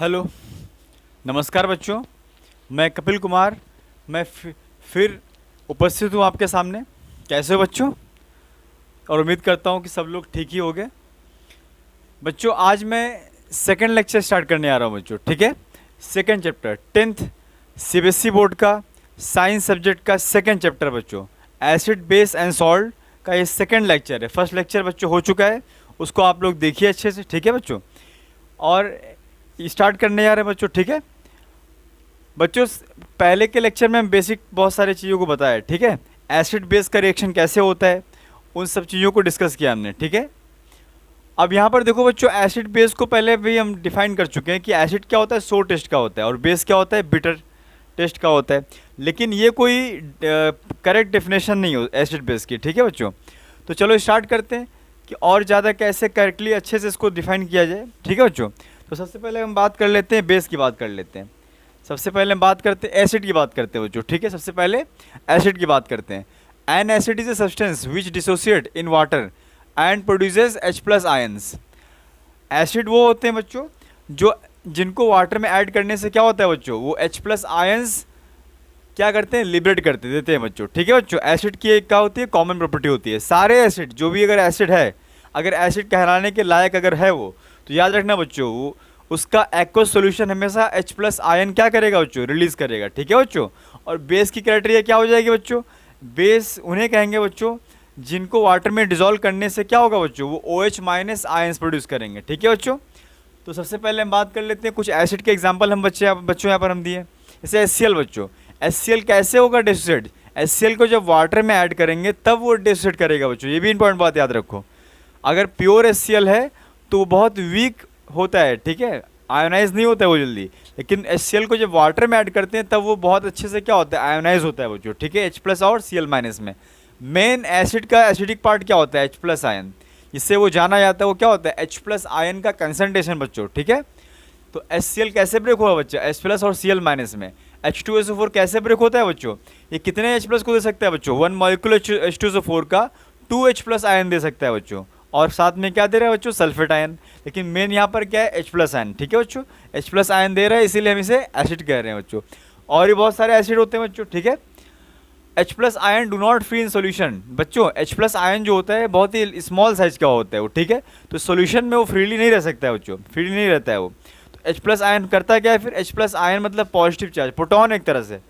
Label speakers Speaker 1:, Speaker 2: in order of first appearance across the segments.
Speaker 1: Hello, नमस्कार बच्चों। मैं कपिल कुमार। मैं फिर उपस्थित हूँ आपके सामने। कैसे हो बच्चों? और उम्मीद करता हूँ कि सब लोग ठीक ही होंगे। बच्चों, आज मैं सेकंड लेक्चर स्टार्ट करने आ रहा हूँ बच्चों, ठीक है। Second chapter 10th CBSE board का साइंस सब्जेक्ट का सेकंड चैप्टर बच्चों, एसिड बेस एंड सॉल्ट का ये सेकंड लेक्चर है। फर्स्ट लेक्चर बच्चों हो चुका है, उसको आप लोग देखिए अच्छे से, ठीक है बच्चों। और स्टार्ट करने जा रहे हैं बच्चों, ठीक है बच्चों। पहले के लेक्चर में हम बेसिक बहुत सारी चीज़ों को बताया, ठीक है। एसिड बेस का रिएक्शन कैसे होता है, उन सब चीज़ों को डिस्कस किया हमने, ठीक है। अब यहाँ पर देखो बच्चों, एसिड बेस को पहले भी हम डिफाइन कर चुके हैं कि एसिड क्या होता है, सो टेस्ट का होता है, और बेस क्या होता है, बिटर टेस्ट का होता है। लेकिन ये कोई करेक्ट डेफिनेशन नहीं हो एसिड बेस की, ठीक है बच्चों। तो चलो स्टार्ट करते हैं कि और ज़्यादा कैसे करेक्टली अच्छे से इसको डिफाइन किया जाए, ठीक है बच्चों। तो सबसे पहले हम बात कर लेते हैं, बेस की बात कर लेते हैं। सबसे पहले हम बात करते हैं एसिड की बात करते हैं बच्चों, ठीक है। सबसे पहले एसिड की बात करते हैं। N acid is a substance which dissociate in water and produces H+ ions. Acid वो होते हैं बच्चों जो जिनको वाटर में ऐड करने से क्या होता है बच्चों, वो H+ आयंस क्या करते हैं, लिबरेट करते देते हैं बच्चों, ठीक है बच्चों। एसिड की एक क्या होती है, कॉमन प्रॉपर्टी होती है। सारे एसिड जो भी अगर एसिड है, अगर एसिड कहलाने के लायक अगर है वो, तो याद रखना बच्चों, वो उसका एक्वस सॉल्यूशन हमेशा H+ आयन क्या करेगा बच्चों, रिलीज करेगा, ठीक है बच्चों। और बेस की क्राइटेरिया क्या हो जाएगी बच्चों, बेस उन्हें कहेंगे बच्चों जिनको वाटर में डिजोल्व करने से क्या होगा बच्चों, वो OH- आयंस प्रोड्यूस करेंगे, ठीक है बच्चों। तो सबसे पहले हम बात कर लेते हैं कुछ एसिड के एग्जाम्पल हम बच्चों यहाँ पर हम दिए। जैसे HCl बच्चों, HCl कैसे होगा डिसोसिएट, HCl को जब वाटर में ऐड करेंगे तब वो डिसोसिएट करेगा बच्चों, ये भी इंपॉर्टेंट बात याद रखो। अगर प्योर HCl है तो वो बहुत वीक होता है, ठीक है, आयोनाइज नहीं होता है वो जल्दी। लेकिन HCl को जब वाटर में ऐड करते हैं तब वो बहुत अच्छे से क्या होता है, आयोनाइज होता है बच्चों, ठीक है, H+ और Cl- में। मेन एसिड का एसिडिक पार्ट क्या होता है, H+ आयन, जिससे वो जाना जाता है, वो क्या होता है, H+ आयन का कंसंट्रेशन बच्चों, ठीक है। तो HCl कैसे ब्रेक हुआ बच्चा, H+ और Cl- में। H2SO4 कैसे ब्रेक होता है बच्चों, ये कितने H+ को दे सकता है बच्चों, 1 मॉलिक्यूल H2SO4 का 2 H+ आयन दे सकता है बच्चों, और साथ में क्या दे रहा है बच्चों, सल्फेट आयन। लेकिन मेन यहाँ पर क्या है, H+ आयन, ठीक है बच्चों। H+ आयन दे रहा है, इसीलिए हम इसे एसिड कह रहे हैं बच्चों। और भी बहुत सारे एसिड होते हैं बच्चों, ठीक है। H+ ion do not free in solution बच्चों। H+ आयन जो होता है बहुत ही स्मॉल साइज का होता है वो, ठीक है। तो सोल्यूशन में वो फ्रीली नहीं रह सकता है बच्चों, फ्रीली नहीं रहता है वो। तो H+ आयन करता क्या है फिर, H+ आयन मतलब पॉजिटिव चार्ज, प्रोटॉन एक तरह से।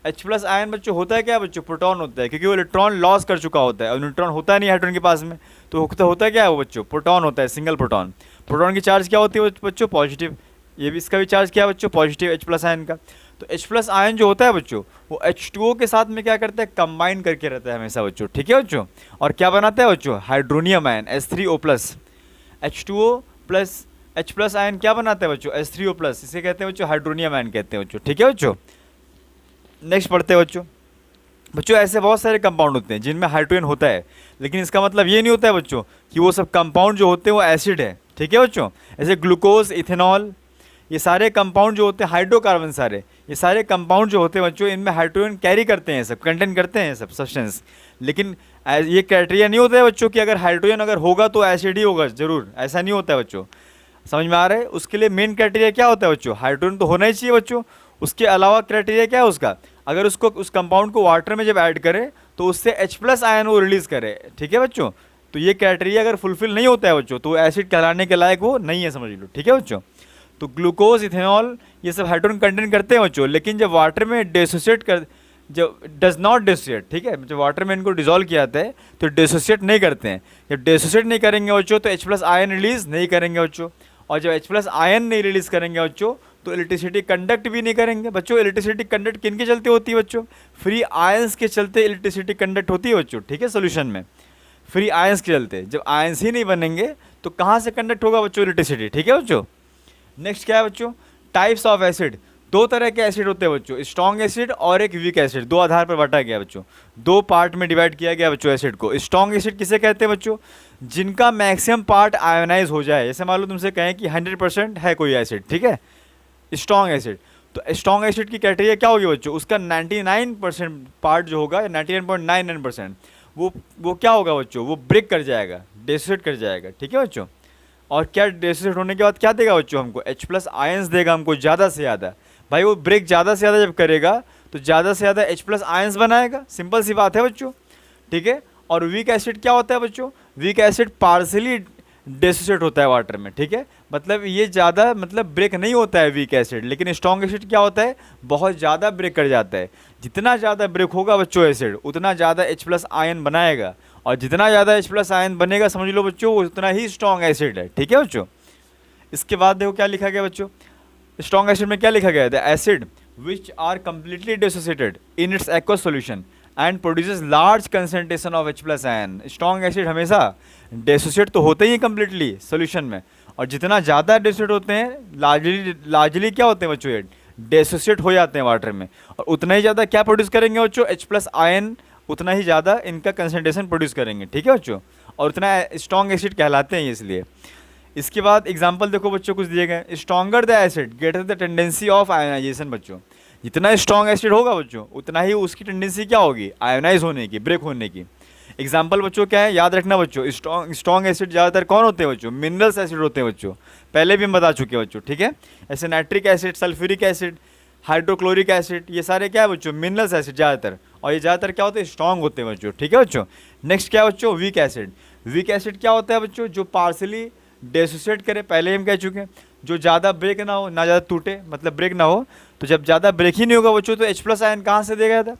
Speaker 1: H+ आयन बच्चों होता है क्या बच्चों, प्रोटॉन होता है, क्योंकि वो इलेक्ट्रॉन लॉस कर चुका होता है और न्यूट्रॉन होता नहीं हाइड्रोजन के पास में। तो होता क्या है वो बच्चों, प्रोटॉन होता है, सिंगल प्रोटॉन। प्रोटॉन की चार्ज क्या होती है बच्चों, पॉजिटिव। ये भी इसका भी चार्ज क्या है बच्चों, पॉजिटिव H+ आयन का। तो H+ आयन जो होता है बच्चों, वो H2O के साथ में क्या करता है, कंबाइन करके रहता है हमेशा बच्चों, ठीक है बच्चों। और क्या बनाता है बच्चों, hydronium ion H3O+। H2O+ H+ ion क्या बनाता है बच्चों, H3O+, इसे कहते हैं बच्चों हाइड्रोनियम आयन कहते हैं बच्चों, ठीक है बच्चों। नेक्स्ट पढ़ते हैं बच्चों। बच्चों ऐसे बहुत सारे कंपाउंड होते हैं जिनमें हाइड्रोजन होता है, लेकिन इसका मतलब ये नहीं होता है बच्चों कि वो सब कंपाउंड जो होते हैं वो एसिड है, ठीक है बच्चों। ऐसे ग्लूकोज, इथेनॉल, ये सारे कंपाउंड जो होते हैं, हाइड्रोकार्बन सारे, ये सारे कंपाउंड जो होते हैं बच्चों, इनमें हाइड्रोजन कैरी करते हैं, सब कंटेन करते हैं सब सब्सटेंस। लेकिन ये क्राइटेरिया नहीं होता है बच्चों कि अगर हाइड्रोजन अगर होगा तो एसिड ही होगा जरूर, ऐसा नहीं होता है बच्चों। समझ में आ रहा है? उसके लिए मेन क्राइटेरिया क्या होता है बच्चों, हाइड्रोजन तो होना ही चाहिए बच्चों। उसके अलावा क्राइटेरिया क्या है उसका, अगर उसको उस कंपाउंड को वाटर में जब ऐड करें तो उससे H+ आयन वो रिलीज करे, ठीक है बच्चों। तो ये क्राइटेरिया अगर फुलफिल नहीं होता है बच्चों तो एसिड कहलाने के लायक वो नहीं है, समझ लो, ठीक है बच्चों। तो ग्लूकोज, इथेनॉल, ये सब हाइड्रोजन कंटेन करते हैं बच्चों, लेकिन जब वाटर में डिसोसिएट कर, जब डज नॉट डिसोसिएट, ठीक है, जब वाटर में इनको डिजोल्व किया जाता है तो डिसोसिएट नहीं करते हैं। जब डिसोसिएट नहीं करेंगे बच्चों तो H+ आयन रिलीज नहीं करेंगे बच्चों, और जब H+ आयन नहीं रिलीज करेंगे बच्चों तो इलेक्ट्रिसिटी कंडक्ट भी नहीं करेंगे बच्चों। इलेक्ट्रिसिटी कंडक्ट किन के चलते होती है बच्चों, फ्री आयंस के चलते इलेक्ट्रिसिटी कंडक्ट होती है बच्चों, ठीक है, सोल्यूशन में फ्री आयंस के चलते। जब आयंस ही नहीं बनेंगे तो कहाँ से कंडक्ट होगा बच्चों, इलेक्ट्रिसिटी, ठीक है बच्चों। नेक्स्ट क्या है बच्चों, टाइप्स ऑफ एसिड। दो तरह के एसिड होते हैं बच्चों, स्ट्रॉन्ग एसिड और एक वीक एसिड, दो आधार पर बांटा गया बच्चों, दो पार्ट में डिवाइड किया गया बच्चों एसिड को। स्ट्रॉन्ग एसिड किसे कहते हैं बच्चों, जिनका मैक्सिमम पार्ट आयोनाइज हो जाए। जैसे मान लो तुमसे कहें कि 100% है कोई एसिड, ठीक है, स्ट्रॉन्ग एसिड, तो स्ट्रॉन्ग एसिड की क्राइटेरिया क्या होगी बच्चों, उसका 99% पार्ट जो होगा, 99.99%, वो क्या होगा बच्चों, वो ब्रेक कर जाएगा, डिसोसिएट कर जाएगा, ठीक है बच्चों। और क्या डिसोसिएट होने के बाद क्या देगा बच्चों हमको, H प्लस आयंस देगा हमको ज़्यादा से ज़्यादा। भाई वो ब्रेक ज़्यादा से ज़्यादा जब करेगा तो ज़्यादा से ज़्यादा H प्लस आयंस बनाएगा, सिंपल सी बात है बच्चों, ठीक है। और वीक एसिड क्या होता है बच्चों, वीक एसिड पार्सली डिसोसिएट होता है वाटर में, ठीक है। मतलब ये ज़्यादा मतलब ब्रेक नहीं होता है वीक एसिड, लेकिन स्ट्रॉन्ग एसिड क्या होता है, बहुत ज़्यादा ब्रेक कर जाता है। जितना ज़्यादा ब्रेक होगा बच्चों एसिड, उतना ज़्यादा H प्लस आयन बनाएगा, और जितना ज़्यादा H प्लस आयन बनेगा समझ लो बच्चों उतना ही स्ट्रॉन्ग एसिड है, ठीक है बच्चों। इसके बाद देखो क्या लिखा गया बच्चों, स्ट्रॉन्ग एसिड में क्या लिखा गया है, the acid which are completely dissociated in its aqueous solution and produces large concentration of H plus ion. Strong acid हमेशा डिसोसिएट तो होते ही हैं कम्प्लीटली सॉल्यूशन में, और जितना ज़्यादा डिसोसिएट होते हैं लार्जली क्या होते हैं बच्चों, ये डिसोसिएट हो जाते हैं वाटर में, और उतना ही ज़्यादा क्या प्रोड्यूस करेंगे बच्चों, H प्लस आयन, उतना ही ज़्यादा इनका कंसंट्रेशन प्रोड्यूस करेंगे, ठीक है बच्चों, और उतना स्ट्रॉन्ग एसिड कहलाते हैं ये इसलिए। इसके बाद एग्जाम्पल देखो बच्चों कुछ दिए गए, stronger the acid greater the tendency of ionisation. बच्चों जितना स्ट्रॉन्ग एसिड होगा बच्चों उतना ही उसकी टेंडेंसी क्या होगी, आयोनाइज होने की, ब्रेक होने की। एग्जाम्पल बच्चों क्या है, याद रखना बच्चों, स्ट्रॉन्ग एसिड ज़्यादातर कौन होते हैं बच्चों, मिनरल्स एसिड होते हैं बच्चों, पहले भी हम बता चुके हैं बच्चों, ठीक है। ऐसे nitric acid, sulphuric acid, hydrochloric acid, ये सारे क्या है बच्चों, मिनरल्स एसिड ज़्यादातर, और ये ज़्यादातर क्या होते हैं, स्ट्रॉन्ग होते हैं बच्चों, ठीक है बच्चों। नेक्स्ट क्या है बच्चों, वीक एसिड। वीक एसिड क्या होता है बच्चों, जो पार्सली डिसोसिएट करे, पहले हम कह चुके हैं, जो ज़्यादा ब्रेक ना हो, ना ज़्यादा टूटे, मतलब ब्रेक ना हो, तो जब ज़्यादा ब्रेक ही नहीं होगा बच्चों तो H प्लस आयन कहाँ से देगा था,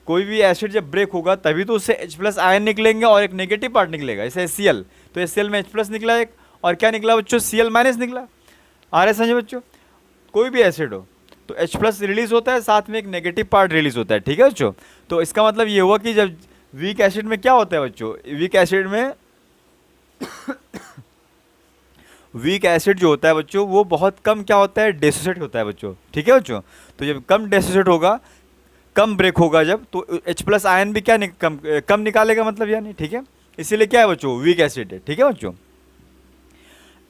Speaker 1: कोई भी एसिड जब ब्रेक होगा तभी तो उससे H प्लस आयन निकलेंगे और एक नेगेटिव पार्ट निकलेगा, जैसे Cl, तो Cl में H प्लस निकला एक, और क्या निकला बच्चों, Cl माइनस निकला। आ रहे समझे बच्चों, कोई भी एसिड हो तो H प्लस रिलीज होता है, साथ में एक नेगेटिव पार्ट रिलीज होता है, ठीक है बच्चों। तो इसका मतलब ये हुआ कि जब वीक एसिड में क्या होता है बच्चों, वीक एसिड में वीक एसिड जो होता है बच्चों वो बहुत कम क्या होता है, डिसोसिएट होता है बच्चों, ठीक है बच्चों। तो जब कम डिसोसिएट होगा, कम ब्रेक होगा जब, तो H प्लस आयन भी क्या कम निकालेगा, मतलब यानी, ठीक है। इसीलिए क्या है बच्चों, वीक एसिड है, ठीक है बच्चों।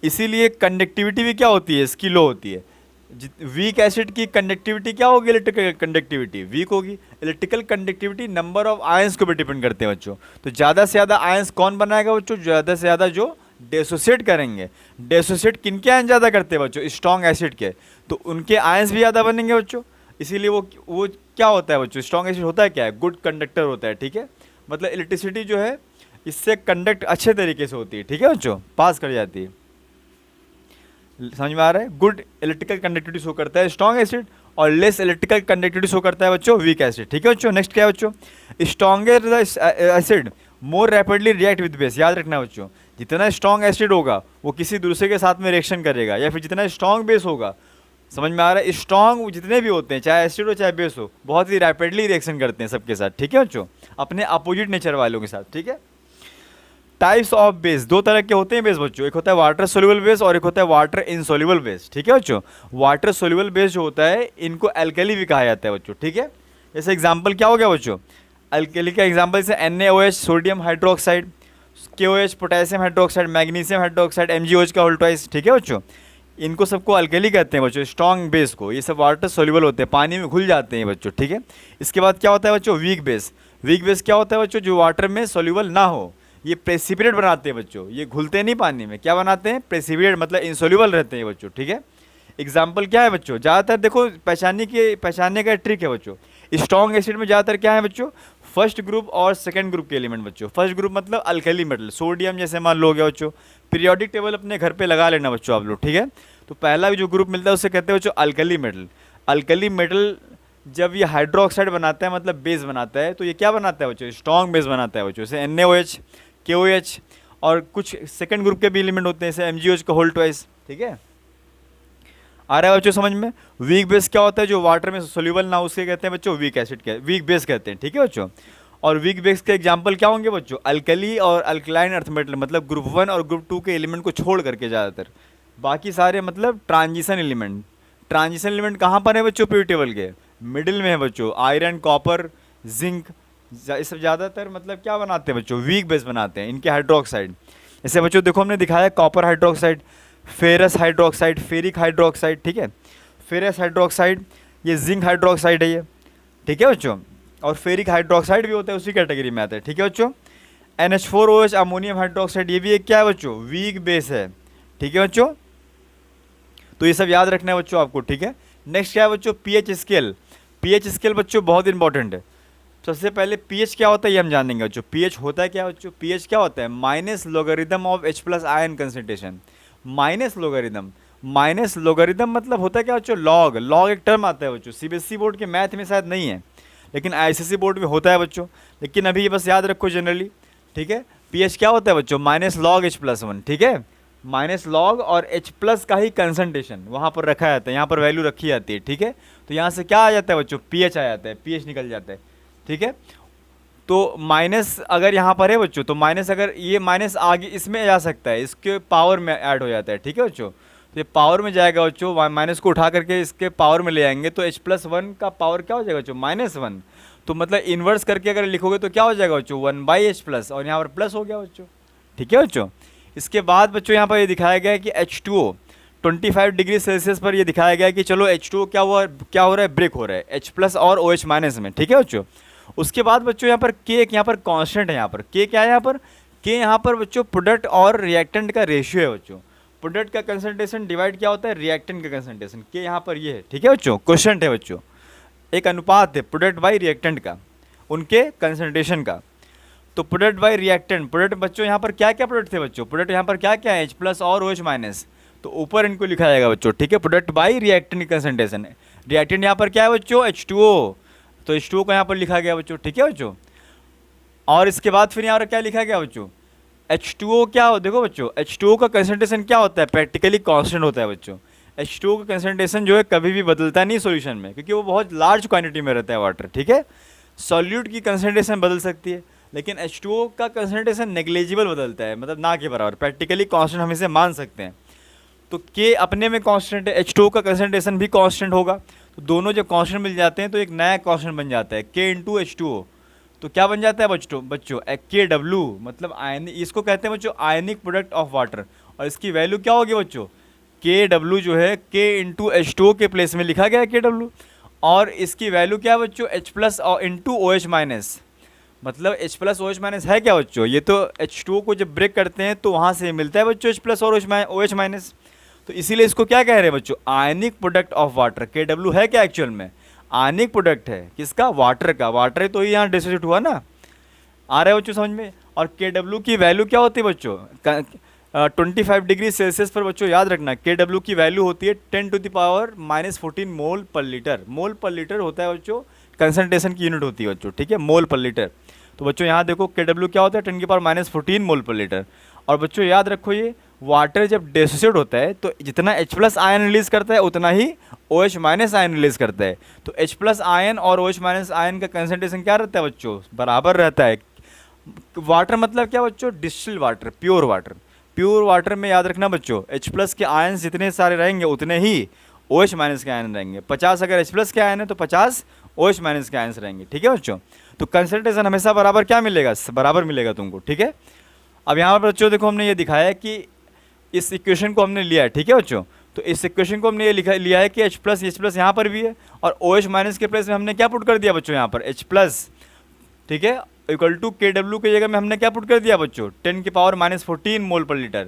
Speaker 1: इसीलिए कंडक्टिविटी भी क्या होती है, इसकी लो होती है। वीक एसिड की कंडक्टिविटी क्या होगी, इलेक्ट्रिकल कंडक्टिविटी वीक होगी। Electrical conductivity number of ions को भी डिपेंड करते हैं बच्चों। तो ज़्यादा से ज़्यादा आयंस कौन बनाएगा बच्चों, ज़्यादा से ज़्यादा जो डिसोसिएट करेंगे। डिसोसिएट किनके आयन ज़्यादा करते हैं बच्चों, स्ट्रॉन्ग एसिड के, तो उनके आयंस भी ज़्यादा बनेंगे बच्चों। इसीलिए वो क्या होता है बच्चों, स्ट्रॉन्ग एसिड होता है क्या है, गुड कंडक्टर होता है, ठीक है। मतलब इलेक्ट्रिसिटी जो है इससे कंडक्ट अच्छे तरीके से होती है, ठीक है बच्चों, पास कर जाती है। समझ में आ रहा है, गुड इलेक्ट्रिकल कंडक्टिविटी शो करता है स्ट्रॉन्ग एसिड, और लेस इलेक्ट्रिकल कंडक्टिविटी शो करता है बच्चों वीक एसिड, ठीक है बच्चों। नेक्स्ट क्या है बच्चों, stronger the acid more rapidly react with base. याद रखना बच्चों, जितना स्ट्रॉन्ग एसिड होगा वो किसी दूसरे के साथ में रिएक्शन करेगा, या फिर जितना स्ट्रॉन्ग बेस होगा, समझ में आ रहा है, स्ट्रॉन्ग जितने भी होते हैं चाहे एसिड हो चाहे बेस हो, बहुत ही रैपिडली रिएक्शन करते हैं सबके साथ, ठीक है बच्चों, अपने अपोजिट नेचर वालों के साथ, ठीक है। टाइप्स ऑफ बेस, दो तरह के होते हैं बेस बच्चों, एक होता है वाटर सोल्यूबल बेस और एक होता है वाटर इनसोल्यूबल बेस, ठीक है बच्चों। वाटर सोल्यूबल बेस जो होता है इनको एल्कली भी कहा जाता है बच्चों, ठीक है। जैसे एग्जांपल क्या हो गया बच्चों, एल्कली का एग्जांपल जैसे NaOH sodium hydroxide, KOH potassium hydroxide, magnesium hydroxide, MgOH का होल ट्वाइस, ठीक है बच्चों। इनको सबको अल्कली कहते हैं बच्चों, स्ट्रॉन्ग बेस को। ये सब वाटर सोल्यूबल होते हैं, पानी में घुल जाते हैं बच्चों, ठीक है। इसके बाद क्या होता है बच्चों, वीक बेस। वीक बेस क्या होता है बच्चों, जो वाटर में सोल्यूबल ना हो, ये प्रेसिपिटेट बनाते हैं बच्चों, ये घुलते नहीं पानी में, क्या बनाते हैं, प्रेसिपिटेट, मतलब इनसोल्यूबल रहते हैं बच्चों, ठीक है। एग्जाम्पल क्या है बच्चों, ज़्यादातर देखो पहचानने का ट्रिक है बच्चों, स्ट्रॉन्ग एसिड में ज़्यादातर क्या है बच्चों, फर्स्ट ग्रुप और सेकंड ग्रुप के एलिमेंट बच्चों। फर्स्ट ग्रुप मतलब अल्कली मेटल, सोडियम जैसे मान लो हो गया बच्चों। पीरियोडिक टेबल अपने घर पे लगा लेना बच्चों आप लोग, ठीक है। तो पहला जो ग्रुप मिलता है उसे कहते हैं बच्चों अल्कली मेटल। अल्कली मेटल जब ये हाइड्रोक्साइड बनाता है, मतलब बेस बनाता है, तो ये क्या बनाता है बच्चों, स्ट्रॉन्ग बेस बनाता है बच्चों, जैसे NaOH, KOH, और कुछ सेकंड ग्रुप के भी एलिमेंट होते हैं जैसे MgOH का होल ट्वाइस, ठीक है। आ रहा है बच्चों समझ में। वीक बेस क्या होता है, जो वाटर में सोल्यूबल ना, उसके कहते हैं बच्चों वीक एसिड के, वीक बेस कहते हैं, ठीक है बच्चों। और वीक बेस के एग्जांपल क्या होंगे बच्चों, अल्कली और अल्कलाइन अर्थ मेटल, मतलब ग्रुप 1 और ग्रुप 2 के एलिमेंट को छोड़ करके ज़्यादातर बाकी सारे मतलब ट्रांजिशन एलिमेंट। ट्रांजिशन एलिमेंट कहाँ पर है बच्चों, पीरियोडिक टेबल के मिडिल में है बच्चों। आयरन, कॉपर, जिंक, ये सब ज़्यादातर मतलब क्या बनाते हैं बच्चों, वीक बेस बनाते हैं इनके हाइड्रोक्साइड। जैसे बच्चों देखो हमने दिखाया copper hydroxide, ferrous hydroxide, ferric hydroxide, ठीक है। फेरस हाइड्रोक्साइड ये जिंक हाइड्रोक्साइड है ये, ठीक है बच्चों। और फेरिक हाइड्रोक्साइड भी होता है, उसी कैटेगरी में आता है, ठीक है बच्चों। NH4OH अमोनियम हाइड्रोक्साइड, ये भी एक क्या है बच्चों, वीक बेस है, ठीक है बच्चों, तो ये सब याद रखना है बच्चों आपको, ठीक है। नेक्स्ट क्या है बच्चों, पीएच स्केल। पीएच स्केल बच्चों बहुत इंपॉर्टेंट है। सबसे पहले पीएच क्या होता है ये हम जानेंगे बच्चों। पीएच होता है क्या बच्चों, पीएच क्या होता है, minus logarithm of H plus ion concentration. Minus logarithm, minus logarithm मतलब होता है क्या बच्चों, लॉग। लॉग एक टर्म आता है बच्चों, सीबीएसई बोर्ड के मैथ में शायद नहीं है, लेकिन आईसीएसई बोर्ड में होता है बच्चों। लेकिन अभी ये बस याद रखो जनरली, ठीक है। पीएच क्या होता है बच्चों, माइनस लॉग H+1, ठीक है। माइनस लॉग और H प्लस का ही कंसंट्रेशन वहाँ पर रखा जाता है, यहाँ पर वैल्यू रखी जाती है, ठीक है। तो यहाँ से क्या आ जाता है बच्चों, पीएच आ जाता है, पीएच निकल जाता है, ठीक है। तो माइनस अगर यहाँ पर है बच्चों, तो माइनस अगर ये माइनस आगे इसमें जा सकता है, इसके पावर में ऐड हो जाता है, ठीक है बच्चों। तो ये पावर में जाएगा बच्चों, माइनस को उठा करके इसके पावर में ले आएंगे, तो H+1 का पावर क्या हो जाएगा बच्चों, -1। तो मतलब इन्वर्स करके अगर लिखोगे तो क्या हो जाएगा बच्चों, 1/H+, और यहाँ पर प्लस हो गया बच्चों, ठीक है बच्चों। इसके बाद बच्चों यहाँ पर ये दिखाया गया है कि H2O 25 डिग्री सेल्सियस पर ये दिखाया गया है कि चलो H2O क्या हो रहा है, ब्रेक हो रहा है H+ और OH- में, ठीक है बच्चों। उसके बाद बच्चों यहाँ पर K यहाँ पर कांस्टेंट है, यहाँ पर K क्या है, यहाँ पर K यहाँ पर बच्चों प्रोडक्ट और रिएक्टेंट का रेशियो है बच्चों। प्रोडक्ट का कंसंट्रेशन डिवाइड क्या होता है, रिएक्टेंट का कंसंट्रेशन। K यहाँ पर ये है, ठीक है बच्चों, क्वेश्चन है बच्चों, एक अनुपात है प्रोडक्ट बाई रिएक्टेंट का, उनके कंसंट्रेशन का। तो प्रोडक्ट बाई रिएक्टेंट, प्रोडक्ट बच्चों यहाँ पर क्या क्या प्रोडक्ट थे बच्चों, प्रोडक्ट यहाँ पर क्या क्या है, H+ और OH-, तो ऊपर इनको लिखा जाएगा बच्चों, ठीक है। प्रोडक्ट बाई रिएक्टेंट कंसंट्रेशन है, रिएक्टेंट यहाँ पर क्या है बच्चों, H2O, तो H2O को यहाँ पर लिखा गया बच्चों, ठीक है बच्चों। और इसके बाद फिर यहाँ पर क्या लिखा गया बच्चों, H2O क्या हो, देखो बच्चों H2O का कंसंट्रेशन क्या होता है, प्रैक्टिकली कांस्टेंट होता है बच्चों। H2O का कंसंट्रेशन जो है कभी भी बदलता नहीं सॉल्यूशन में, क्योंकि वो बहुत लार्ज क्वांटिटी में रहता है वाटर, ठीक है। सॉल्यूट की कंसंट्रेशन बदल सकती है, लेकिन H2O का कंसंट्रेशन नेग्लिजिबल बदलता है, मतलब ना के बराबर, प्रैक्टिकली कांस्टेंट हम इसे मान सकते हैं। तो K अपने में कांस्टेंट है, H2O का कंसंट्रेशन भी कांस्टेंट होगा, तो दोनों जब कांस्टेंट मिल जाते हैं तो एक नया कांस्टेंट बन जाता है, K × H2O। तो क्या बन जाता है बच्चों KW, मतलब आयनिक, इसको कहते हैं बच्चों आयनिक प्रोडक्ट ऑफ वाटर। और इसकी वैल्यू क्या होगी बच्चों, KW जो है K × H2O के प्लेस में लिखा गया है KW, और इसकी वैल्यू क्या है बच्चों, H+ और × OH-, मतलब H+ OH- है क्या बच्चों, ये तो H2O को जब ब्रेक करते हैं तो वहाँ से मिलता है बच्चों H+ और OH-। तो इसीलिए इसको क्या कह रहे हैं बच्चों, ionic product of water. KW है क्या एक्चुअल में, आयनिक प्रोडक्ट है, किसका, वाटर का। वाटर तो ही यहाँ डिस्ट्रीब्यूट हुआ ना, आ रहा है बच्चों समझ में। और KW की वैल्यू क्या होती है बच्चों, 25 डिग्री सेल्सियस पर बच्चों याद रखना, KW की वैल्यू होती है 10⁻⁻14 मोल पर लीटर। मोल पर लीटर होता है बच्चों, कंसंट्रेशन की यूनिट होती है बच्चों, ठीक है, मोल पर लीटर। तो बच्चों यहाँ देखो KW क्या होता है, 10⁻14 मोल पर लीटर। और बच्चों याद रखो, ये वाटर जब डिसोसिएट होता है तो जितना H+ आयन रिलीज करता है उतना ही OH- आयन रिलीज करता है। तो H+ आयन और OH- आयन का कंसंट्रेशन क्या रहता है बच्चों, बराबर रहता है। वाटर मतलब क्या बच्चों, distil water, pure water. Pure water में याद रखना बच्चों, H+ के आयन जितने सारे रहेंगे उतने ही OH- के आयन रहेंगे। 50 अगर H+ के आयन है तो 50 OH- के आयन रहेंगे, ठीक है बच्चों। तो कंसंट्रेशन हमेशा बराबर क्या मिलेगा, बराबर मिलेगा तुमको, ठीक है। अब यहाँ पर बच्चों देखो हमने ये दिखाया है कि इस इक्वेशन को हमने लिया है, ठीक है बच्चों। तो इस इक्वेशन को हमने ये लिया है कि H+ यहाँ पर भी है, और OH- के प्लेस में हमने क्या पुट कर दिया बच्चों, यहाँ पर H+, ठीक है, इक्वल टू KW की जगह में हमने क्या पुट कर दिया बच्चों, 10⁻14 मोल पर लीटर।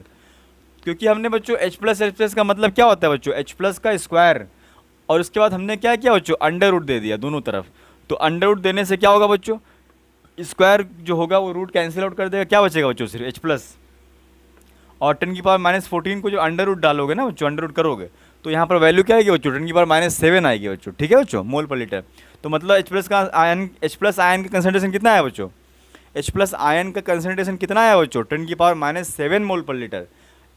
Speaker 1: क्योंकि हमने बच्चों H+ का मतलब क्या होता है बच्चों, H+ का स्क्वायर, और उसके बाद हमने क्या किया बच्चों, अंडर रूट दे दिया दोनों तरफ। तो अंडर रूट देने से क्या होगा बच्चों, स्क्वायर जो होगा वो रूट कैंसिल आउट कर देगा, क्या बचेगा बच्चों, सिर्फ H+। और 10⁻14 को जो अंडर रूट डालोगे ना बच्चों, अंडर रूट करोगे तो यहाँ पर वैल्यू क्या आएगी बच्चों, 10⁻7 आएगी बच्चों, ठीक है बच्चों, मोल पर लीटर। तो मतलब H+ आयन का कंसंट्रेशन कितना है बच्चों, H+ आयन का कंसंट्रेशन कितना है बच्चों, 10⁻7 मोल पर लीटर।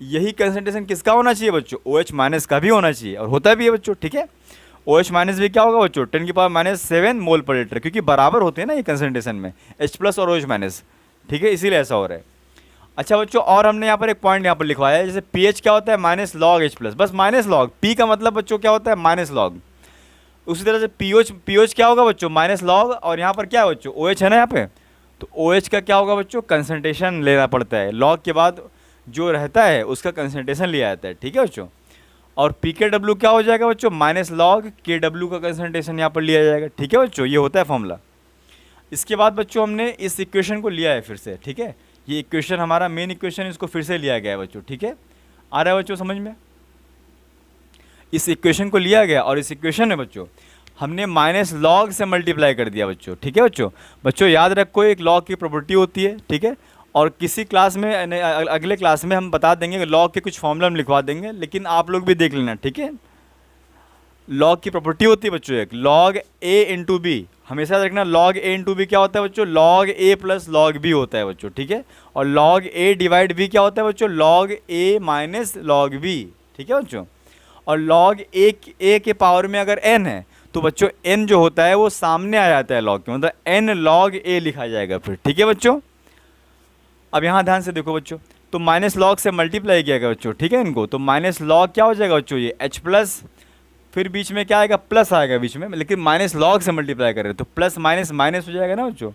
Speaker 1: यही कंसंट्रेशन किसका होना चाहिए बच्चों, OH- का भी होना चाहिए, और होता भी है बच्चों, ठीक है। OH- भी क्या होगा बच्चों, 10⁻7 मोल पर लीटर, क्योंकि बराबर होते हैं ना ये कंसंट्रेशन में H+ और OH-, ठीक है, इसीलिए ऐसा हो रहा है। अच्छा बच्चों, और हमने यहाँ पर एक पॉइंट यहाँ पर लिखवाया है, जैसे pH क्या होता है, -log H+, बस -log, P का मतलब बच्चों क्या होता है, -log। उसी तरह से pH क्या होगा बच्चों, -log, और यहाँ पर क्या है बच्चों, OH है ना यहाँ पे, तो OH का क्या होगा बच्चों, कंसंट्रेशन लेना पड़ता है, log के बाद जो रहता है उसका कंसंट्रेशन लिया जाता है, ठीक है बच्चों। और pKW क्या हो जाएगा बच्चों, -log KW का कंसंट्रेशन यहाँ पर लिया जाएगा, ठीक है बच्चों, ये होता है फॉर्मूला। इसके बाद बच्चों हमने इस इक्वेशन को लिया है फिर से, ठीक है, ये इक्वेशन हमारा मेन इक्वेशन, इसको फिर से लिया गया है बच्चों, ठीक है। आ रहा है बच्चों समझ में? इस इक्वेशन को लिया गया और इस इक्वेशन में बच्चों हमने माइनस लॉग से मल्टीप्लाई कर दिया बच्चों, ठीक है बच्चों। बच्चों याद रखो एक लॉग की प्रॉपर्टी होती है, ठीक है, और किसी क्लास में अगले क्लास में हम बता देंगे कि लॉग के कुछ फॉर्मूला हम लिखवा देंगे, लेकिन आप लोग भी देख लेना, ठीक है। लॉग की प्रॉपर्टी होती है बच्चों एक लॉग ए इंटू बी, हमेशा याद रखना लॉग ए इंटू बी क्या होता है बच्चों, लॉग ए प्लस लॉग बी होता है बच्चों, ठीक है। और लॉग ए डिवाइड बी क्या होता है बच्चों, लॉग ए माइनस लॉग बी, ठीक है बच्चों। और लॉग ए के पावर में अगर एन है तो बच्चों एन जो होता है वो सामने आ जाता है लॉग के, मतलब एन लॉग ए लिखा जाएगा फिर, ठीक है बच्चों। अब यहाँ ध्यान से देखो बच्चों, तो माइनस लॉग से मल्टीप्लाई किया गया बच्चों, ठीक है इनको, तो माइनस लॉग क्या हो जाएगा बच्चों, ये एच प्लस, फिर बीच में क्या आएगा, प्लस आएगा बीच में, लेकिन माइनस लॉग से मल्टीप्लाई कर रहे हैं तो प्लस माइनस माइनस हो जाएगा ना बच्चों।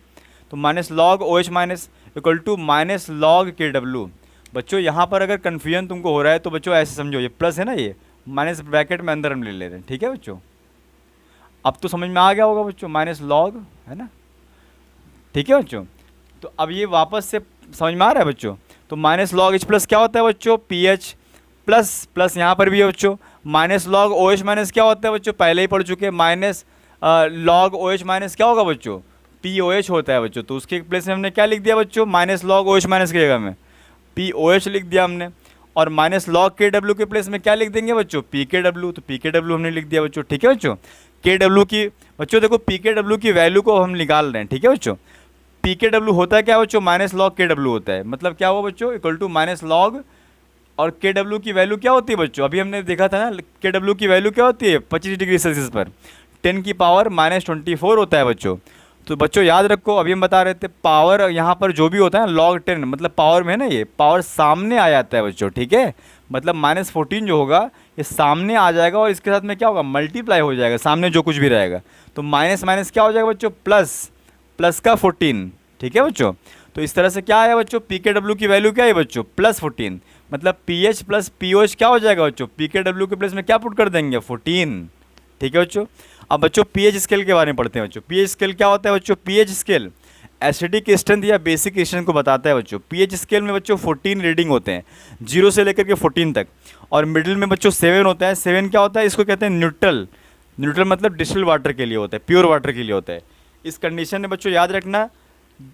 Speaker 1: तो minus log O H minus equal to minus log K W. बच्चों यहाँ पर अगर कन्फ्यूजन तुमको हो रहा है तो बच्चों ऐसे समझो, ये प्लस है ना, ये माइनस ब्रैकेट में अंदर हम ले रहे हैं, ठीक है बच्चों। अब तो समझ में आ गया होगा बच्चों, माइनस लॉग है ना, ठीक है बच्चों। तो अब ये वापस से समझ में आ रहा है बच्चों, तो माइनस लॉग एच प्लस क्या होता है बच्चों, पी एच प्लस प्लस यहाँ पर भी है बच्चों, minus log O H minus क्या होता है बच्चों, पहले ही पढ़ चुके हैं, minus log O H minus क्या होगा बच्चों, पी ओ एच होता है बच्चों। तो उसके प्लेस में हमने क्या लिख दिया बच्चों, minus log O H minus की जगह में पी ओ एच लिख दिया हमने। और माइनस लॉग के डब्ल्यू के प्लेस में क्या लिख देंगे बच्चों, पी के डब्ल्यू, तो पी के डब्ल्यू हमने लिख दिया बच्चों, ठीक है बच्चों। के डब्ल्यू की बच्चों देखो पी के डब्ल्यू की वैल्यू को हम निकाल रहे हैं, ठीक है बच्चों। पी के डब्ल्यू होता है क्या बच्चों, माइनस लॉग के डब्ल्यू होता है, मतलब क्या हुआ बच्चों, इक्वल टू माइनस लॉग, और के डब्ल्यू की वैल्यू क्या होती है बच्चों, अभी हमने देखा था ना, के डब्ल्यू की वैल्यू क्या होती है 25 डिग्री सेल्सियस पर 10 की पावर -24 होता है बच्चों। तो बच्चों याद रखो, अभी हम बता रहे थे पावर यहाँ पर जो भी होता है लॉग 10 मतलब पावर में है ना, ये पावर सामने आ जाता है बच्चों, ठीक है, मतलब -14 जो होगा ये सामने आ जाएगा और इसके साथ में क्या होगा, मल्टीप्लाई हो जाएगा सामने जो कुछ भी रहेगा, तो माइनस माइनस क्या हो जाएगा बच्चों, प्लस प्लस का 14, ठीक है बच्चों। तो इस तरह से क्या आया बच्चों, पी के डब्ल्यू की वैल्यू क्या है बच्चों, +14, मतलब P H plus P O H क्या हो जाएगा बच्चों, पी के डब्ल्यू के प्लेस में क्या पुट कर देंगे, 14, ठीक है बच्चों। अब बच्चों पीएच स्केल के बारे में पढ़ते हैं बच्चों। पीएच स्केल क्या होता है बच्चों, पीएच स्केल एसिडिक स्ट्रेंथ या बेसिक स्ट्रेंथ को बताता है बच्चों। पीएच स्केल में बच्चों 14 रीडिंग होते हैं, 0 से लेकर के 14 तक, और मिडिल में बच्चों 7 होता है। 7 क्या होता है, इसको कहते हैं न्यूट्रल, न्यूट्रल मतलब डिस्टिल वाटर के लिए होता है, प्योर वाटर के लिए होता है। इस कंडीशन में बच्चों याद रखना,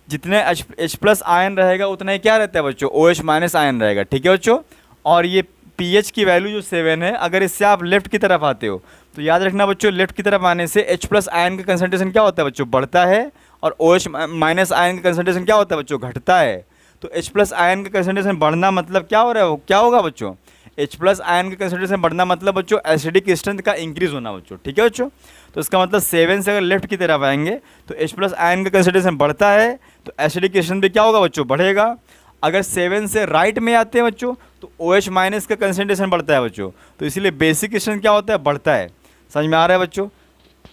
Speaker 1: जितने H प्लस आयन रहेगा उतना ही क्या रहता है बच्चों, OH माइनस आयन रहेगा, ठीक है बच्चों। और ये पीएच की वैल्यू जो 7 है, अगर इससे आप लेफ्ट की तरफ आते हो तो याद रखना बच्चों, लेफ्ट की तरफ आने से H प्लस आयन का कंसंट्रेशन क्या होता है बच्चों, बढ़ता है, और OH माइनस आयन का कंसंट्रेशन क्या होता है बच्चों, घटता है। तो H प्लस आयन का कंसंट्रेशन बढ़ना मतलब क्या हो रहा है, क्या होगा बच्चों, H प्लस आयन का कंसंट्रेशन बढ़ना मतलब बच्चों एसिडिक स्ट्रेंथ का इंक्रीज होना बच्चों, ठीक है बच्चों। तो इसका मतलब 7 से अगर लेफ्ट की तरफ आएंगे तो H प्लस आयन का कंसंट्रेशन बढ़ता है, तो एसिडिक स्ट्रेंथ भी क्या होगा बच्चों, बढ़ेगा। अगर 7 से राइट में आते हैं बच्चों तो OH माइनस का कंसंट्रेशन बढ़ता है बच्चों, तो इसीलिए बेसिक स्ट्रेंथ क्या होता है, बढ़ता है। समझ में आ रहा है बच्चों।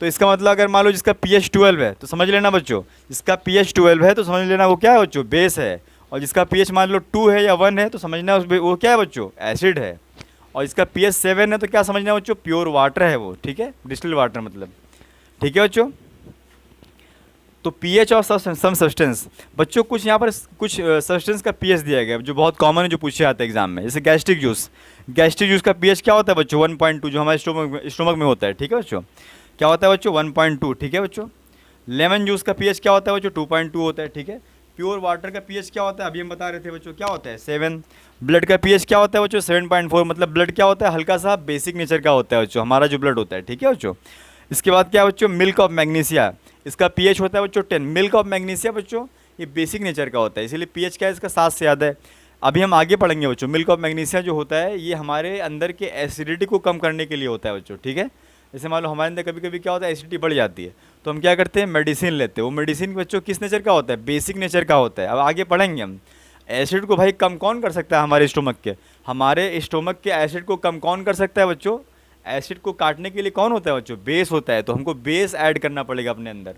Speaker 1: तो इसका मतलब अगर मान लो जिसका pH 12 है तो समझ लेना बच्चों, जिसका pH 12 है तो समझ लेना वो क्या है बच्चों, बेस है। और जिसका pH मान लो 2 है या 1 है तो समझना वो क्या है बच्चों, एसिड है। और जिसका pH 7 है तो क्या समझना बच्चों, प्योर वाटर है वो, ठीक है, डिस्टिल्ड वाटर मतलब, ठीक है बच्चों। तो पीएच और सम सब्सटेंस बच्चों, कुछ यहाँ पर कुछ सब्सटेंस का पीएच दिया गया है जो बहुत कॉमन है, जो पूछे जाता है एग्जाम में। जैसे गैस्ट्रिक जूस, गैस्ट्रिक जूस का पीएच क्या होता है बच्चों, 1.2, जो हमारे स्टोमक में होता है, ठीक है बच्चों, क्या होता है बच्चों, 1.2, ठीक है बच्चों। लेमन जूस का पीएच क्या होता है बच्चों, 2.2 होता है, ठीक है। प्योर वाटर का पीएच क्या होता है, अभी हम बता रहे थे बच्चों, क्या होता है, 7। ब्लड का पीएच क्या होता है बच्चों, 7.4, मतलब ब्लड क्या होता है, हल्का सा बेसिक नेचर का होता है बच्चों, हमारा जो ब्लड होता है, ठीक है बच्चों। इसके बाद क्या है बच्चों, मिल्क ऑफ मैग्नीशिया, इसका पीएच होता है बच्चों 10। मिल्क ऑफ मैग्नीशिया बच्चों ये बेसिक नेचर का होता है, इसीलिए पीएच क्या है इसका 7 से ज़्यादा है। अभी हम आगे पढ़ेंगे बच्चों। मिल्क ऑफ मैग्नीशिया जो होता है ये हमारे अंदर के एसिडिटी को कम करने के लिए होता है बच्चों, ठीक है। जैसे मान लो हमारे अंदर कभी कभी क्या होता है, एसिडिटी बढ़ जाती है तो हम क्या करते हैं, मेडिसिन लेते हैं। वो मेडिसिन बच्चों किस नेचर का होता है, बेसिक नेचर का होता है। अब आगे पढ़ेंगे हम। एसिड को भाई कम कौन कर सकता है, हमारे स्टोमक के, हमारे स्टोमक के एसिड को कम कौन कर सकता है बच्चों, एसिड को काटने के लिए कौन होता है बच्चों, बेस होता है। तो हमको बेस ऐड करना पड़ेगा अपने अंदर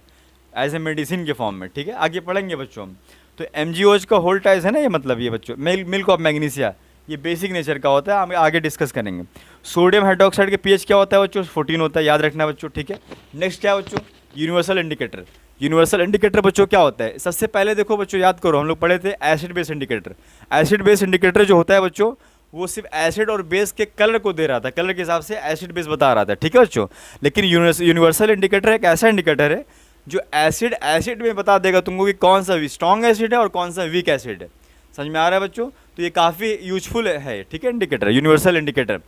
Speaker 1: एज ए मेडिसिन के फॉर्म में, ठीक है। आगे पढ़ेंगे बच्चों हम। तो MgOH का होल टाइज है ना ये, मतलब ये बच्चों मिल्क ऑफ मैग्नीशिया ये बेसिक नेचर का होता है, हम आगे डिस्कस करेंगे। सोडियम हाइड्रोक्साइड के पीएच क्या होता है बच्चों, 14 होता है, याद रखना बच्चों, ठीक है। नेक्स्ट क्या है बच्चों, यूनिवर्सल इंडिकेटर। यूनिवर्सल इंडिकेटर बच्चों क्या होता है, सबसे पहले देखो बच्चों, याद करो हम लोग पढ़े थे acid base indicator. Acid base indicator जो होता है बच्चों वो सिर्फ एसिड और बेस के कलर को दे रहा था, कलर के हिसाब से एसिड बेस बता रहा था, ठीक है बच्चों। लेकिन यूनिवर्सल इंडिकेटर एक ऐसा इंडिकेटर है जो एसिड एसिड में बता देगा तुमको कि कौन सा स्ट्रॉन्ग एसिड है और कौन सा वीक एसिड है। समझ में आ रहा है बच्चों? तो ये काफ़ी यूजफुल है, ठीक है, इंडिकेटर, यूनिवर्सल इंडिकेटर।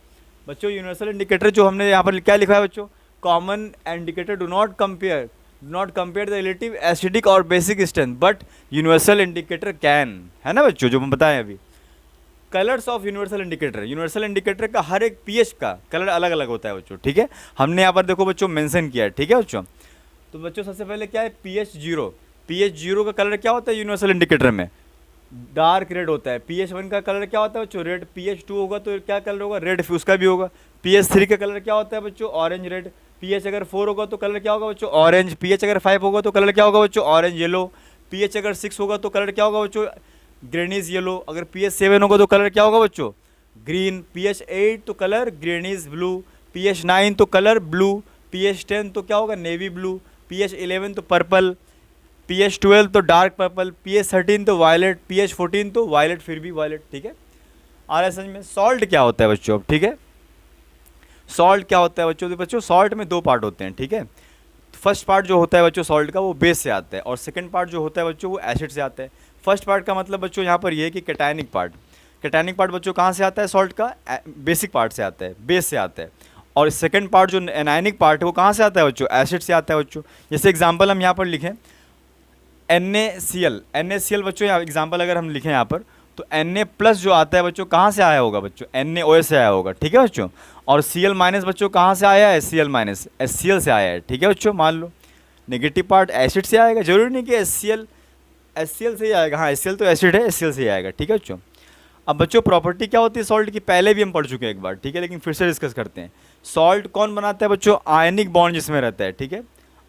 Speaker 1: बच्चों यूनिवर्सल इंडिकेटर जो हमने यहाँ पर क्या लिखा है बच्चों, common indicator do not compare the relative acidic और basic strength but universal indicator can, है ना बच्चों, जो हम बताएं अभी। कलर्स ऑफ यूनिवर्सल इंडिकेटर का हर एक पीएच का कलर अलग अलग होता है बच्चों, ठीक है। हमने यहाँ पर देखो बच्चों मेंशन किया है, ठीक है बच्चों। तो बच्चों सबसे पहले क्या है, पीएच जीरो का कलर क्या होता है यूनिवर्सल इंडिकेटर में, डार्क रेड होता है। pH 1 का कलर क्या होता है बच्चों, रेड। pH 2 होगा तो क्या कलर होगा, रेड, उसका भी होगा। pH 3 का कलर क्या होता है बच्चों, ऑरेंज रेड। pH अगर 4 होगा तो कलर क्या होगा बच्चों, ऑरेंज। pH अगर 5 होगा तो कलर क्या होगा बच्चों, ऑरेंज येलो। pH अगर 6 होगा तो कलर क्या होगा बच्चों, ग्रेनिश येलो। अगर pH 7 होगा तो कलर क्या होगा बच्चों, ग्रीन। pH 8 तो कलर ग्रेनिश ब्लू। pH 9 तो कलर ब्लू। pH 10 तो क्या होगा, नेवी ब्लू। pH 11 तो पर्पल। pH 12 तो डार्क पर्पल। pH 13 तो वायलेट। pH 14 तो वायलेट, फिर भी वायलेट, ठीक है। आ रहा है समझ में? सॉल्ट क्या होता है बच्चों, ठीक है। सॉल्ट क्या होता है बच्चों, तो बच्चों सॉल्ट में दो पार्ट होते हैं, ठीक है। फर्स्ट पार्ट जो होता है बच्चों सॉल्ट का वो बेस से आता है, और सेकंड पार्ट जो होता है बच्चों वो एसिड से आता है। फर्स्ट पार्ट का मतलब बच्चों यहाँ पर ये है कि कैटायनिक पार्ट बच्चों कहाँ से आता है, सॉल्ट का बेसिक पार्ट से आता है, बेस से आता है। और सेकंड पार्ट जो एनायनिक पार्ट है वो कहाँ से आता है बच्चों, एसिड से आता है बच्चों। जैसे एग्जाम्पल हम यहाँ पर लिखें NaCl बच्चों, यहाँ एग्जाम्पल अगर हम लिखें यहाँ पर तो Na+ जो आता है बच्चों कहाँ से आया होगा बच्चों, NaOH से आया होगा, ठीक है बच्चों। और Cl- बच्चों कहाँ से आया है, Cl- HCl से आया है, ठीक है बच्चों। मान लो नेगेटिव पार्ट एसिड से आएगा, जरूरी नहीं कि HCl से ही आएगा, हाँ HCl तो एसिड है, HCl से ही आएगा, ठीक है बच्चों। अब बच्चों प्रॉपर्टी क्या होती है सॉल्ट की, पहले भी हम पढ़ चुके हैं एक बार, ठीक है, लेकिन फिर से डिस्कस करते हैं। सॉल्ट कौन बनाता है बच्चों, आयनिक बॉन्ड जिसमें रहता है, ठीक है।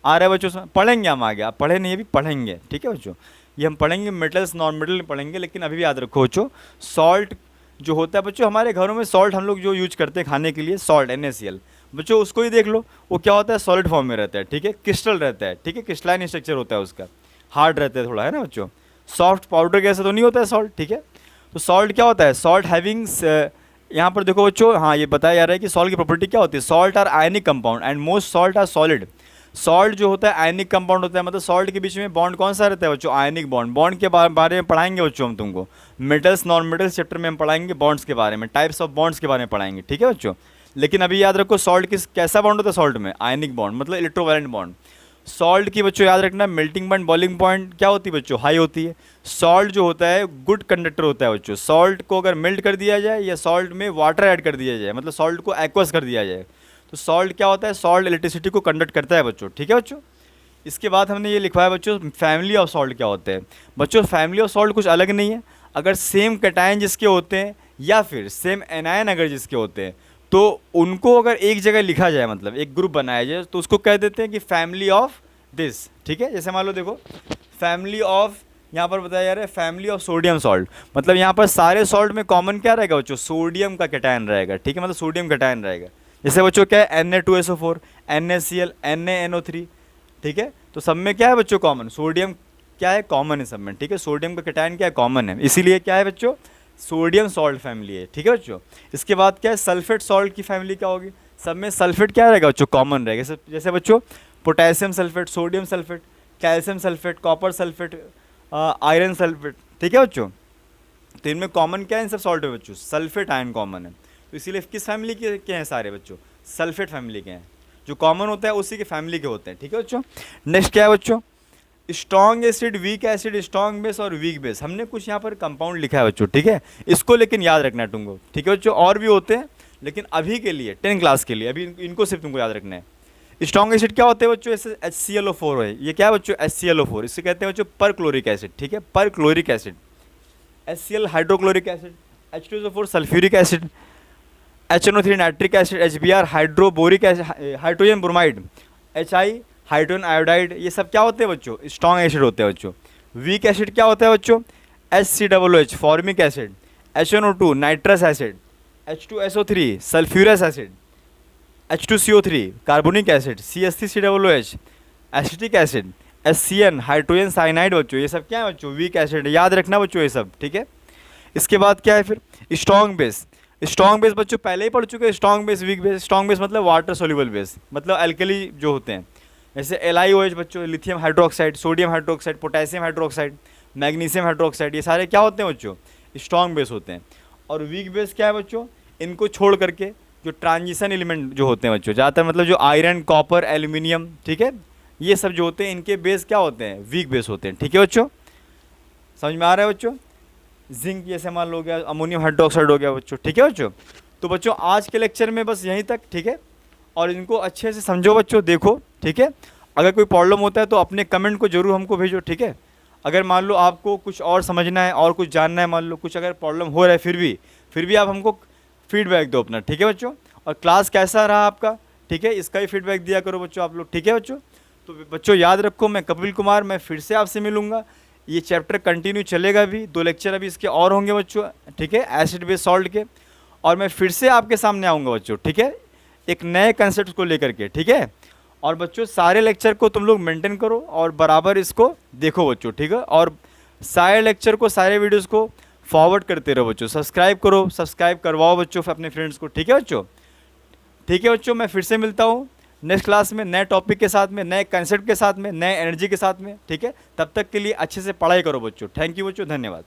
Speaker 1: आ रहा है बच्चों, पढ़ेंगे हम आगे, आप पढ़े नहीं है भी पढ़ेंगे, ठीक है बच्चों। ये हम पढ़ेंगे मेटल्स नॉन मेटल पढ़ेंगे, लेकिन अभी भी याद रखो बच्चों, सॉल्ट जो होता है बच्चों, हमारे घरों में सॉल्ट हम लोग जो यूज करते हैं खाने के लिए, सॉल्ट NaCl बच्चों, उसको ही देख लो, वो क्या होता है, सॉलिड फॉर्म में रहता है, ठीक है, क्रिस्टल रहता है, ठीक है, क्रिस्टलाइन स्ट्रक्चर होता है उसका, हार्ड रहता है थोड़ा, है ना बच्चों। सॉफ्ट पाउडर कैसे तो नहीं होता है सॉल्ट, ठीक है। तो सॉल्ट क्या होता है, सॉल्ट हैविंग, यहाँ पर देखो बच्चों, हाँ ये बताया जा रहा है कि सॉल्ट की प्रॉपर्टी क्या होती है, salt are ionic compound and most salt are solid. Salt जो होता है आयनिक कंपाउंड होता है, मतलब सॉल्ट के बीच में बॉन्ड कौन सा रहता है बच्चों, आयनिक बॉन्ड। बॉन्ड के बारे में पढ़ाएंगे बच्चों हम तुमको, मेटल्स नॉन मेटल्स चैप्टर में हम पढ़ाएंगे बॉन्ड्स के बारे में, टाइप्स ऑफ बॉन्ड्स के बारे में पढ़ाएंगे, ठीक है बच्चों। लेकिन अभी याद रखो सॉल्ट कैसा बॉन्ड होता है, सॉल्ट में आयनिक बॉन्ड, मतलब इलेक्ट्रोवैलेंट बॉन्ड। सॉल्ट की बच्चों याद रखना मेल्टिंग पॉइंट बॉइलिंग पॉइंट क्या होती है बच्चों, हाई होती है। सॉल्ट जो होता है गुड कंडक्टर होता है बच्चों। सॉल्ट को अगर मेल्ट कर दिया जाए या सॉल्ट में वाटर ऐड कर दिया जाए, मतलब सॉल्ट को एक्वस कर दिया जाए, तो सॉल्ट क्या होता है, सॉल्ट इलेक्ट्रिसिटी को कंडक्ट करता है बच्चों, ठीक है बच्चों। इसके बाद हमने ये लिखवाया बच्चों फैमिली ऑफ सॉल्ट क्या होते हैं बच्चों। फैमिली ऑफ सॉल्ट कुछ अलग नहीं है, अगर सेम कैटायन जिसके होते हैं या फिर सेम एनायन अगर जिसके होते हैं, तो उनको अगर एक जगह लिखा जाए, मतलब एक ग्रुप बनाया जाए, तो उसको कह देते हैं कि फैमिली ऑफ दिस, ठीक है। जैसे मान लो देखो फैमिली ऑफ, यहाँ पर बताया जा रहा है फैमिली ऑफ सोडियम सॉल्ट, मतलब यहाँ पर सारे सॉल्ट में कॉमन क्या रहेगा बच्चों, सोडियम का कैटायन रहेगा, ठीक है, मतलब सोडियम कैटायन रहेगा। जैसे बच्चों क्या है Na2SO4, NaCl, NaNO3, ठीक है। तो सब में क्या है बच्चों कॉमन, सोडियम क्या है, कॉमन है सब में, ठीक है। सोडियम का कैटायन क्या है, कॉमन है, इसीलिए क्या है बच्चों, सोडियम सॉल्ट फैमिली है, ठीक है बच्चों। इसके बाद क्या है, सल्फेट सॉल्ट की फैमिली क्या होगी, सब में सल्फेट क्या रहेगा बच्चों, कॉमन रहेगा। जैसे बच्चों potassium sulphate, sodium sulphate, calcium sulphate, copper sulphate, iron sulphate, ठीक है बच्चों। तो इनमें कॉमन क्या है, इन सब सॉल्ट में बच्चों सल्फेट आयन कॉमन है। तो इसीलिए किस फैमिली के हैं सारे बच्चों, सल्फेट फैमिली के हैं, जो कॉमन होता है उसी के फैमिली के होते हैं, ठीक है बच्चों। नेक्स्ट क्या है बच्चों, strong acid, weak acid, strong base और वीक बेस। हमने कुछ यहाँ पर कंपाउंड लिखा है बच्चों, ठीक है, इसको लेकिन याद रखना है तुमको, ठीक है बच्चों। और भी होते हैं लेकिन अभी के लिए 10 क्लास के लिए अभी इनको सिर्फ तुमको याद रखना है। स्ट्रॉन्ग एसिड क्या होते हैं बच्चों, जैसे HClO4 है, ये क्या है बच्चों, HClO4, इससे कहते हैं बच्चों पर क्लोरिक एसिड, ठीक है, perchloric acid. HCl hydrochloric acid, H2SO4 sulphuric acid, HNO3 nitric acid, HBr hydrobromic acid, hydrogen bromide, HI hydrogen iodide, ये सब क्या होते हैं बच्चों, स्ट्रॉन्ग एसिड होते हैं बच्चों। वीक एसिड क्या होता है बच्चों, HCOOH formic acid, HNO2 nitrous acid, H2SO3 sulphurous acid, H2CO3 carbonic acid, CH3COOH acetic acid, HCN hydrogen cyanide बच्चों, ये सब क्या है बच्चों, वीक एसिड, याद रखना बच्चों ये सब, ठीक है। इसके बाद क्या है फिर, स्ट्रॉन्ग बेस। स्ट्रॉन्ग बेस बच्चों पहले ही पढ़ चुके हैं, strong base, weak base. Strong base मतलब वाटर सोल्यूबल बेस, मतलब एल्कली जो होते हैं, जैसे LiOH बच्चों, lithium hydroxide, sodium hydroxide, potassium hydroxide, magnesium hydroxide, ये सारे क्या होते हैं बच्चों, स्ट्रॉन्ग बेस होते हैं। और वीक बेस क्या है बच्चों, इनको छोड़ करके जो ट्रांजिशन एलिमेंट जो होते हैं बच्चों, ज़्यादातर मतलब जो आयरन, कॉपर, एल्यूमिनियम, ठीक है, ये सब जो होते हैं इनके बेस क्या होते हैं, वीक बेस होते हैं। ठीक है बच्चों, समझ में आ रहा है बच्चों। जिंक जैसे मान लो गया, अमोनियम हाइड्रोक्साइड हो गया बच्चों। ठीक है बच्चों, तो बच्चों आज के लेक्चर में बस यहीं तक, ठीक है, और इनको अच्छे से समझो बच्चों, देखो, ठीक है। अगर कोई प्रॉब्लम होता है तो अपने कमेंट को जरूर हमको भेजो, ठीक है। अगर मान लो आपको कुछ और समझना है और कुछ जानना है, मान लो कुछ अगर प्रॉब्लम हो रहा है फिर भी आप हमको फीडबैक दो अपना, ठीक है बच्चों। और क्लास कैसा रहा आपका, ठीक है, इसका भी फीडबैक दिया करो बच्चों आप लोग, ठीक है बच्चों। तो बच्चों याद रखो, मैं कपिल कुमार, मैं फिर से आपसे मिलूंगा। ये चैप्टर कंटिन्यू चलेगा भी, 2 लेक्चर अभी इसके और होंगे बच्चों, ठीक है, एसिड बेस सॉल्ट के। और मैं फिर से आपके सामने आऊँगा बच्चों, ठीक है, एक नए कंसेप्ट को लेकर के, ठीक है। और बच्चों सारे लेक्चर को तुम लोग मेंटेन करो और बराबर इसको देखो बच्चों, ठीक है। और सारे लेक्चर को, सारे वीडियोस को फॉरवर्ड करते रहो बच्चों, सब्सक्राइब करो, सब्सक्राइब करवाओ बच्चों अपने फ्रेंड्स को, ठीक है बच्चों। ठीक है बच्चों, मैं फिर से मिलता हूँ नेक्स्ट क्लास में नए टॉपिक के साथ में, नए कंसेप्ट के साथ में, नए एनर्जी के साथ में, ठीक है। तब तक के लिए अच्छे से पढ़ाई करो बच्चों। थैंक यू बच्चों, धन्यवाद।